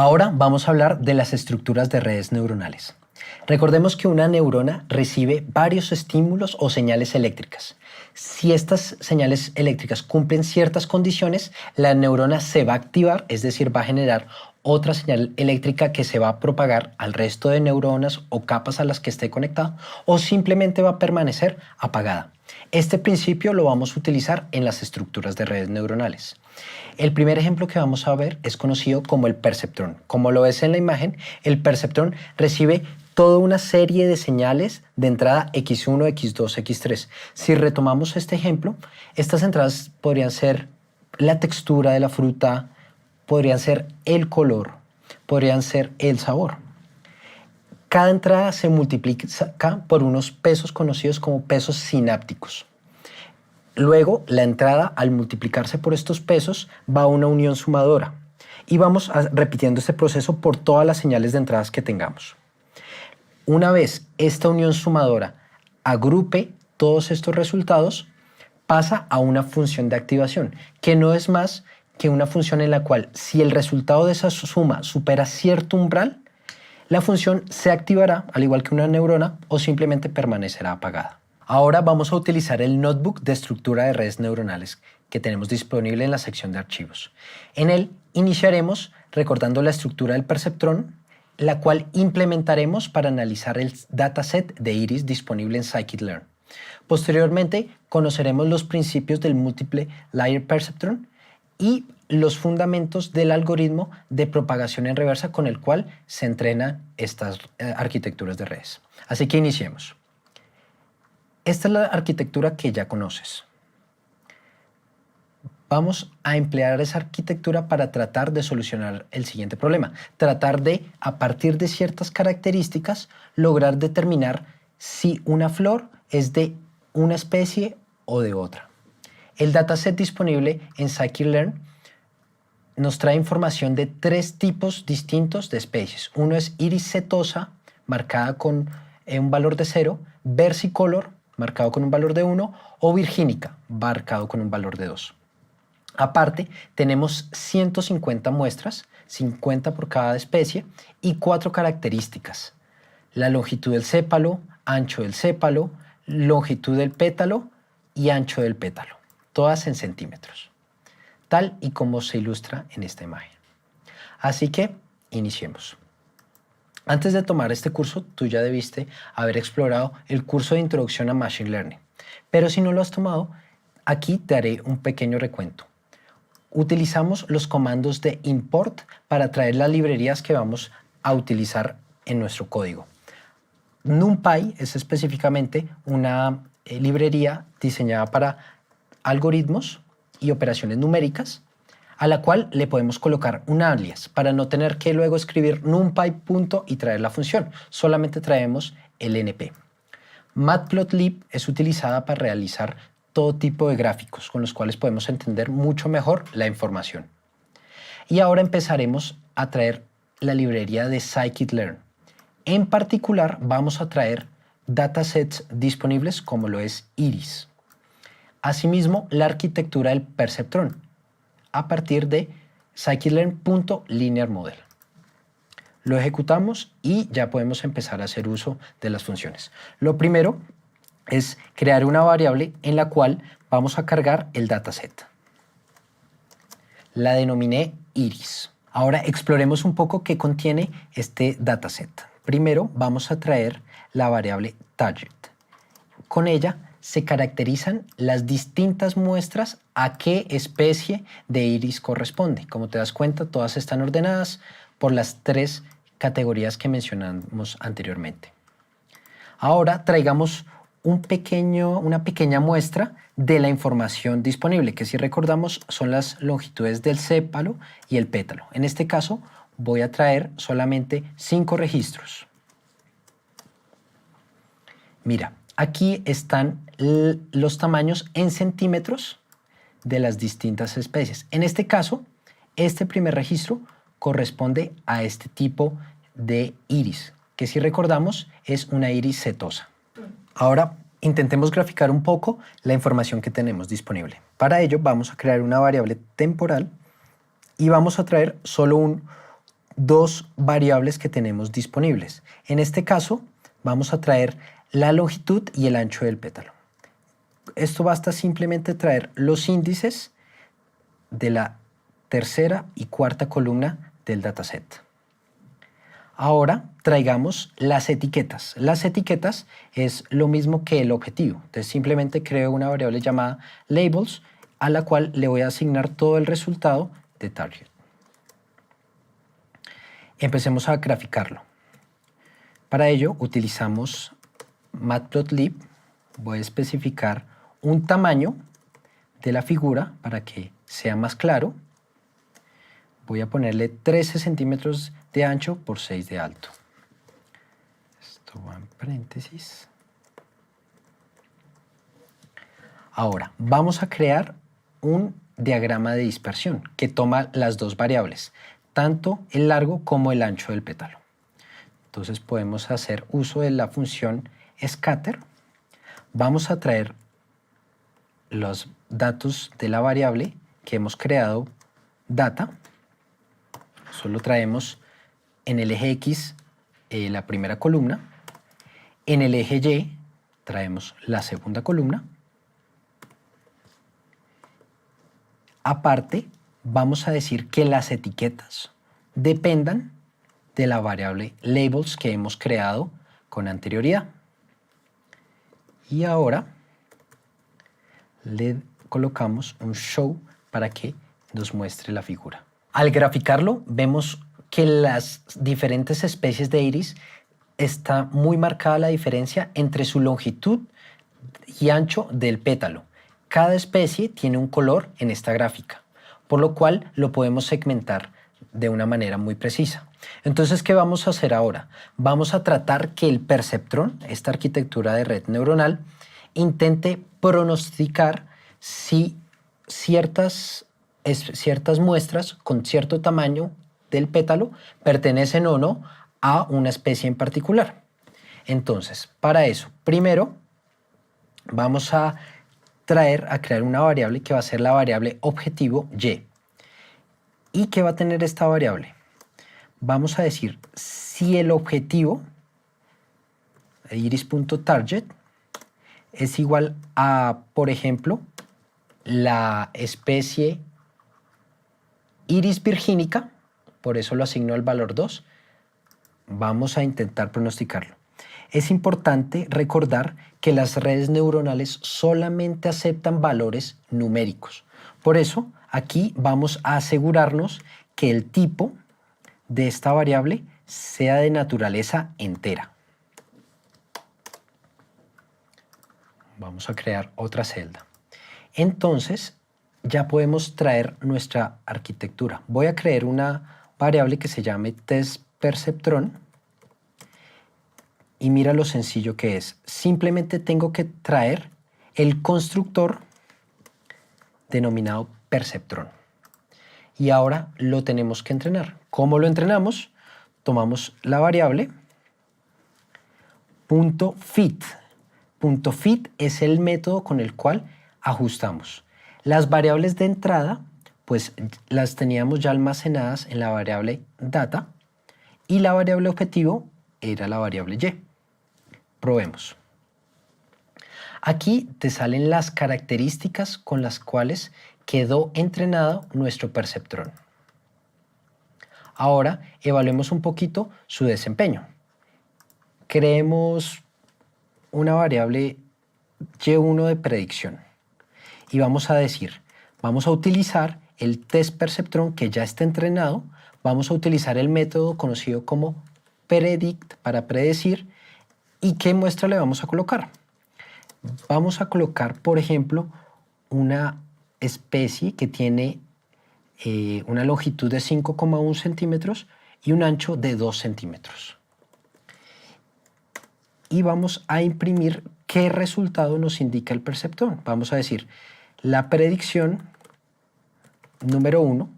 Ahora vamos a hablar de las estructuras de redes neuronales. Recordemos que una neurona recibe varios estímulos o señales eléctricas. Si estas señales eléctricas cumplen ciertas condiciones, la neurona se va a activar, es decir, va a generar otra señal eléctrica que se va a propagar al resto de neuronas o capas a las que esté conectada, o simplemente va a permanecer apagada. Este principio lo vamos a utilizar en las estructuras de redes neuronales. El primer ejemplo que vamos a ver es conocido como el perceptrón. Como lo ves en la imagen, el perceptrón recibe toda una serie de señales de entrada X1, X2, X3. Si retomamos este ejemplo, estas entradas podrían ser la textura de la fruta, podrían ser el color, podrían ser el sabor. Cada entrada se multiplica por unos pesos conocidos como pesos sinápticos. Luego, la entrada, al multiplicarse por estos pesos, va a una unión sumadora. Y vamos repitiendo este proceso por todas las señales de entradas que tengamos. Una vez esta unión sumadora agrupe todos estos resultados, pasa a una función de activación, que no es más que una función en la cual, si el resultado de esa suma supera cierto umbral, la función se activará, al igual que una neurona, o simplemente permanecerá apagada. Ahora vamos a utilizar el notebook de estructura de redes neuronales que tenemos disponible en la sección de archivos. En él iniciaremos recordando la estructura del perceptrón, la cual implementaremos para analizar el dataset de iris disponible en scikit-learn. Posteriormente conoceremos los principios del Multiple Layer Perceptron y los fundamentos del algoritmo de propagación en reversa con el cual se entrenan estas arquitecturas de redes. Así que iniciemos. Esta es la arquitectura que ya conoces. Vamos a emplear esa arquitectura para tratar de solucionar el siguiente problema. Tratar de, a partir de ciertas características, lograr determinar si una flor es de una especie o de otra. El dataset disponible en scikit-learn nos trae información de 3 tipos distintos de especies. Uno es iris setosa, marcada con un valor de 0, versicolor, marcado con un valor de 1, o virgínica, marcado con un valor de 2. Aparte, tenemos 150 muestras, 50 por cada especie, y 4 características: la longitud del sépalo, ancho del sépalo, longitud del pétalo y ancho del pétalo, todas en centímetros, tal y como se ilustra en esta imagen. Así que, iniciemos. Antes de tomar este curso, tú ya debiste haber explorado el curso de Introducción a Machine Learning. Pero si no lo has tomado, aquí te haré un pequeño recuento. Utilizamos los comandos de import para traer las librerías que vamos a utilizar en nuestro código. NumPy es específicamente una librería diseñada para algoritmos y operaciones numéricas, a la cual le podemos colocar un alias para no tener que luego escribir numpy punto y traer la función. Solamente traemos el NP. Matplotlib es utilizada para realizar todo tipo de gráficos con los cuales podemos entender mucho mejor la información. Y ahora empezaremos a traer la librería de scikit-learn. En particular vamos a traer datasets disponibles como lo es iris. Asimismo, la arquitectura del perceptrón a partir de scikit-learn.linearModel. Lo ejecutamos y ya podemos empezar a hacer uso de las funciones. Lo primero es crear una variable en la cual vamos a cargar el dataset. La denominé iris. Ahora exploremos un poco qué contiene este dataset. Primero vamos a traer la variable target. Con ella se caracterizan las distintas muestras a qué especie de iris corresponde. Como te das cuenta, todas están ordenadas por las 3 categorías que mencionamos anteriormente. Ahora traigamos una pequeña muestra de la información disponible, que si recordamos son las longitudes del sépalo y el pétalo. En este caso voy a traer solamente 5 registros. Mira, aquí están los tamaños en centímetros de las distintas especies. En este caso, este primer registro corresponde a este tipo de iris, que si recordamos es una iris setosa. Ahora intentemos graficar un poco la información que tenemos disponible. Para ello vamos a crear una variable temporal y vamos a traer solo un dos variables que tenemos disponibles. En este caso, vamos a traer la longitud y el ancho del pétalo. Esto basta simplemente traer los índices de la tercera y cuarta columna del dataset. Ahora traigamos las etiquetas. Las etiquetas es lo mismo que el objetivo. Entonces simplemente creo una variable llamada labels a la cual le voy a asignar todo el resultado de target. Empecemos a graficarlo. Para ello utilizamos matplotlib. Voy a especificar un tamaño de la figura para que sea más claro. Voy a ponerle 13 centímetros de ancho por 6 de alto. Esto va en paréntesis. Ahora, vamos a crear un diagrama de dispersión que toma las dos variables, tanto el largo como el ancho del pétalo. Entonces podemos hacer uso de la función scatter. Vamos a traer los datos de la variable que hemos creado, data. Solo traemos en el eje X la primera columna, en el eje Y traemos la segunda columna. Aparte, vamos a decir que las etiquetas dependan de la variable labels que hemos creado con anterioridad. Y ahora le colocamos un show para que nos muestre la figura. Al graficarlo, vemos que las diferentes especies de iris está muy marcada la diferencia entre su longitud y ancho del pétalo. Cada especie tiene un color en esta gráfica, por lo cual lo podemos segmentar de una manera muy precisa. Entonces, ¿qué vamos a hacer ahora? Vamos a tratar que el perceptrón, esta arquitectura de red neuronal, intente pronosticar si ciertas muestras con cierto tamaño del pétalo pertenecen o no a una especie en particular. Entonces, para eso, primero vamos a crear una variable que va a ser la variable objetivo y. ¿Y qué va a tener esta variable? Vamos a decir si el objetivo iris.target es igual a, por ejemplo, la especie iris virgínica, por eso lo asigno al valor 2, vamos a intentar pronosticarlo. Es importante recordar que las redes neuronales solamente aceptan valores numéricos. Por eso, aquí vamos a asegurarnos que el tipo de esta variable sea de naturaleza entera. Vamos a crear otra celda. Entonces, ya podemos traer nuestra arquitectura. Voy a crear una variable que se llame testPerceptron. Y mira lo sencillo que es. Simplemente tengo que traer el constructor denominado perceptron. Y ahora lo tenemos que entrenar. ¿Cómo lo entrenamos? Tomamos la variable .fit. .fit es el método con el cual ajustamos. Las variables de entrada, pues las teníamos ya almacenadas en la variable data y la variable objetivo era la variable y. Probemos. Aquí te salen las características con las cuales quedó entrenado nuestro perceptrón. Ahora evaluemos un poquito su desempeño. Creemos una variable y1 de predicción y vamos a decir, vamos a utilizar el testPerceptron que ya está entrenado, vamos a utilizar el método conocido como predict para predecir. ¿Y qué muestra le vamos a colocar? Vamos a colocar, por ejemplo, una especie que tiene una longitud de 5,1 centímetros y un ancho de 2 centímetros. Y vamos a imprimir qué resultado nos indica el perceptrón. Vamos a decir, la predicción número 1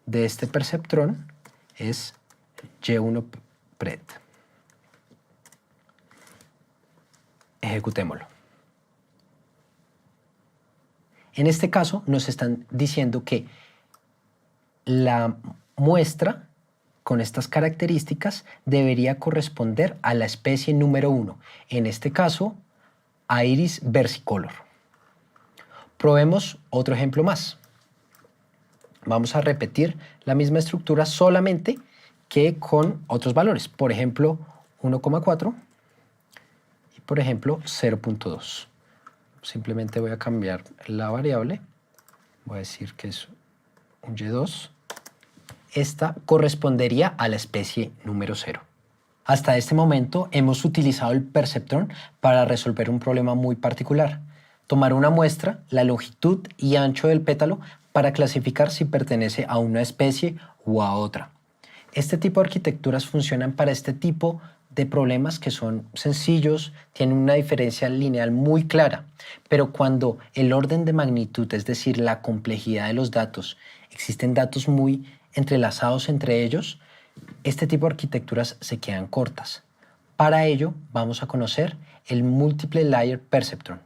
de este perceptrón es Y1 pred. Ejecutémoslo. En este caso nos están diciendo que la muestra con estas características debería corresponder a la especie número 1, en este caso, Iris versicolor. Probemos otro ejemplo más. Vamos a repetir la misma estructura solamente que con otros valores. Por ejemplo, 1,4 y por ejemplo 0,2. Simplemente voy a cambiar la variable. Voy a decir que es un Y2. Esta correspondería a la especie número 0. Hasta este momento hemos utilizado el perceptrón para resolver un problema muy particular. Tomar una muestra, la longitud y ancho del pétalo para clasificar si pertenece a una especie u a otra. Este tipo de arquitecturas funcionan para este tipo de problemas que son sencillos, tienen una diferencia lineal muy clara, pero cuando el orden de magnitud, es decir, la complejidad de los datos, existen datos muy entrelazados entre ellos, este tipo de arquitecturas se quedan cortas. Para ello vamos a conocer el Multiple Layer Perceptron.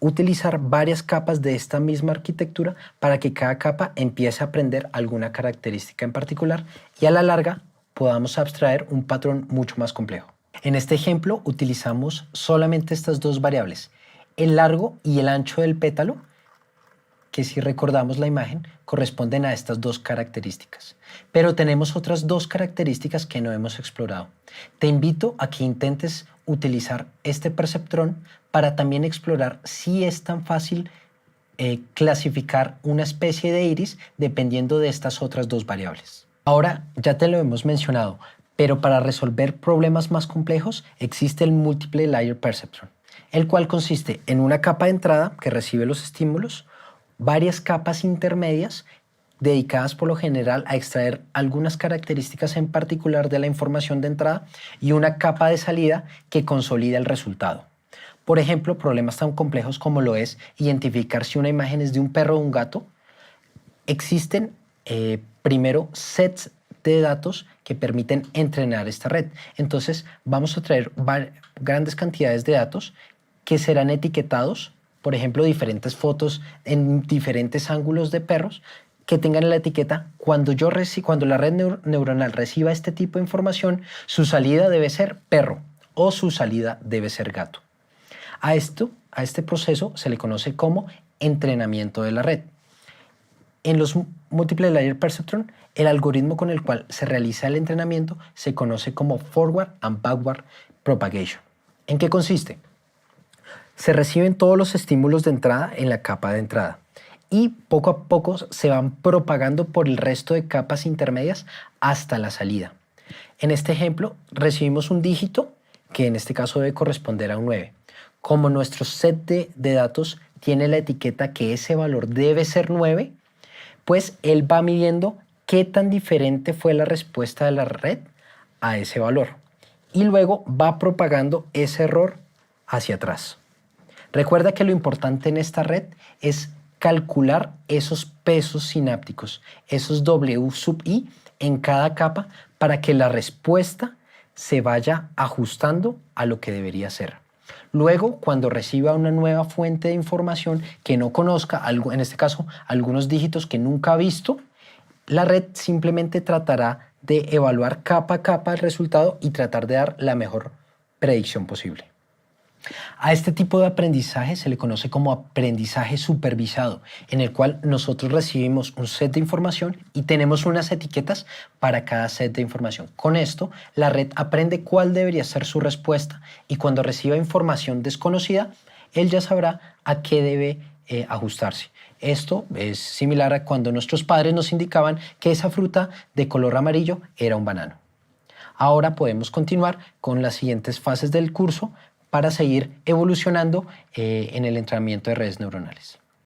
Utilizar varias capas de esta misma arquitectura para que cada capa empiece a aprender alguna característica en particular y a la larga podamos abstraer un patrón mucho más complejo. En este ejemplo utilizamos solamente estas dos variables, el largo y el ancho del pétalo, que si recordamos la imagen corresponden a estas dos características. Pero tenemos otras dos características que no hemos explorado. Te invito a que intentes utilizar este perceptrón para también explorar si es tan fácil clasificar una especie de iris dependiendo de estas otras dos variables. Ahora ya te lo hemos mencionado, pero para resolver problemas más complejos existe el Multiple Layer Perceptron, el cual consiste en una capa de entrada que recibe los estímulos, varias capas intermedias dedicadas por lo general a extraer algunas características en particular de la información de entrada y una capa de salida que consolida el resultado. Por ejemplo, problemas tan complejos como lo es identificar si una imagen es de un perro o un gato. Existen primero sets de datos que permiten entrenar esta red. Entonces vamos a traer grandes cantidades de datos que serán etiquetados, por ejemplo, diferentes fotos en diferentes ángulos de perros que tengan la etiqueta cuando la red neuronal reciba este tipo de información, su salida debe ser perro o su salida debe ser gato. A este proceso se le conoce como entrenamiento de la red. En los Multiple Layer Perceptron, el algoritmo con el cual se realiza el entrenamiento se conoce como Forward and Backward Propagation. ¿En qué consiste? Se reciben todos los estímulos de entrada en la capa de entrada y poco a poco se van propagando por el resto de capas intermedias hasta la salida. En este ejemplo recibimos un dígito que en este caso debe corresponder a un 9. Como nuestro set de datos tiene la etiqueta que ese valor debe ser 9, pues él va midiendo qué tan diferente fue la respuesta de la red a ese valor y luego va propagando ese error hacia atrás. Recuerda que lo importante en esta red es calcular esos pesos sinápticos, esos W sub i en cada capa para que la respuesta se vaya ajustando a lo que debería ser. Luego, cuando reciba una nueva fuente de información que no conozca, en este caso algunos dígitos que nunca ha visto, la red simplemente tratará de evaluar capa a capa el resultado y tratar de dar la mejor predicción posible. A este tipo de aprendizaje se le conoce como aprendizaje supervisado, en el cual nosotros recibimos un set de información y tenemos unas etiquetas para cada set de información. Con esto, la red aprende cuál debería ser su respuesta y cuando reciba información desconocida, él ya sabrá a qué debe ajustarse. Esto es similar a cuando nuestros padres nos indicaban que esa fruta de color amarillo era un banano. Ahora podemos continuar con las siguientes fases del curso para seguir evolucionando en el entrenamiento de redes neuronales.